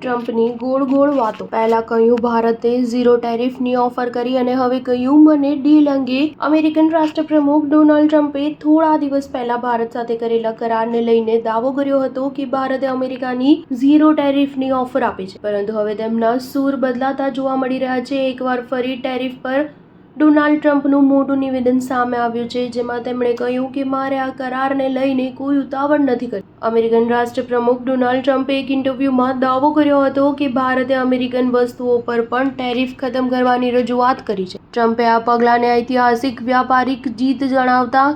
ટ્રમ્પની ગોળ ગોળ વાતો. પહેલા કહ્યું ભારતે ઝીરો ટેરિફની ઓફર કરી અને હવે કહ્યું મને ડીલ અંગે. અમેરિકન રાષ્ટ્રપ્રમુખ ડોનાલ્ડ ટ્રમ્પે થોડા દિવસ પહેલા ભારત સાથે કરેલા કરારને લઈને દાવો કર્યો હતો કે ભારતે અમેરિકાની ઝીરો ટેરિફની ઓફર આપી છે, પરંતુ હવે તેમના સૂર બદલાતા જોવા મળી રહ્યા છે. એકવાર ફરી ટેરિફ પર ડોનાલ્ડ ટ્રમ્પનું મોટું નિવેદન સામે આવ્યું છે, જેમાં તેમણે કહ્યું કે મારે આ કરારને લઈને કોઈ ઉતાવળ નથી કરી. અમેરિકન રાષ્ટ્રપ્રમુખ ડોનાલ્ડ ટ્રમ્પે એક ઇન્ટરવ્યુમાં દાવો કર્યો હતો કે ભારતે અમેરિકન વસ્તુઓ પર પણ ટેરિફ ખતમ કરવાની રજૂઆત કરી છે. ટ્રમ્પે આ પગલાંને ઐતિહાસિક વ્યાપારિક જીત જણાવતા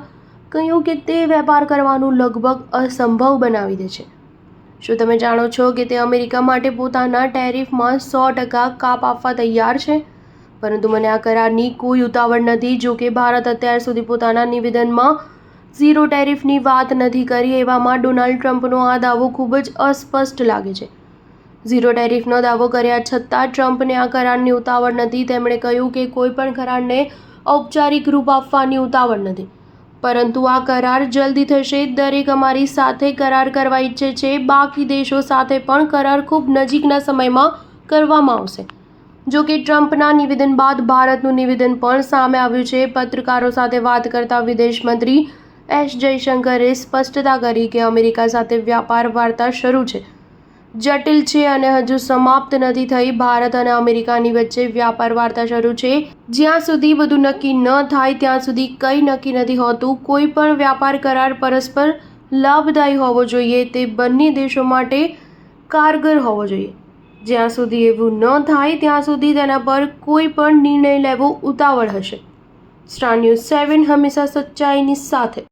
કહ્યું કે તે વેપાર કરવાનું લગભગ અસંભવ બનાવી દે છે. શું તમે જાણો છો કે તે અમેરિકા માટે પોતાના ટેરિફમાં 100% કાપ આપવા તૈયાર છે? પરંતુ મને આ કરારની કોઈ ઉતાવળ નથી. જો કે ભારત અત્યાર સુધી પોતાના નિવેદનમાં ઝીરો ટેરિફની વાત નથી કરી. એવામાં ડોનાલ્ડ ટ્રમ્પનો આ દાવો ખૂબ જ અસ્પષ્ટ લાગે છે. ઝીરો ટેરિફનો દાવો કર્યા છતાં ટ્રમ્પને આ કરારની ઉતાવળ નથી. તેમણે કહ્યું કે કોઈ પણ કરારને ઔપચારિક રૂપ આપવાની ઉતાવળ નથી, પરંતુ આ કરાર જલ્દી થશે. દરેક અમારી સાથે કરાર કરવા ઈચ્છે છે. બાકી દેશો સાથે પણ કરાર ખૂબ નજીકના સમયમાં કરવામાં આવશે. જો કે ટ્રમ્પના નિવેદન બાદ ભારતનું નિવેદન પણ સામે આવ્યું છે. પત્રકારો સાથે વાત કરતા વિદેશ મંત્રી એસ જયશંકરે સ્પષ્ટતા કરી કે અમેરિકા સાથે વ્યાપાર વાર્તા શરૂ છે, જટિલ છે અને હજુ સમાપ્ત નથી થઈ. ભારત અને અમેરિકાની વચ્ચે વ્યાપાર વાર્તા શરૂ છે. જ્યાં સુધી બધું નક્કી ન થાય ત્યાં સુધી કંઈ નક્કી નથી હોતું. કોઈ પણ વ્યાપાર કરાર પરસ્પર લાભદાયી હોવો જોઈએ. તે બંને દેશો માટે કારગર હોવો જોઈએ. જ્યાં સુધી એવું ન થાય ત્યાં સુધી તેના પર કોઈ પણ નિર્ણય લેવો ઉતાવળ હશે. સ્ટાર ન્યૂઝ 7 હંમેશા સચ્ચાઈની સાથે.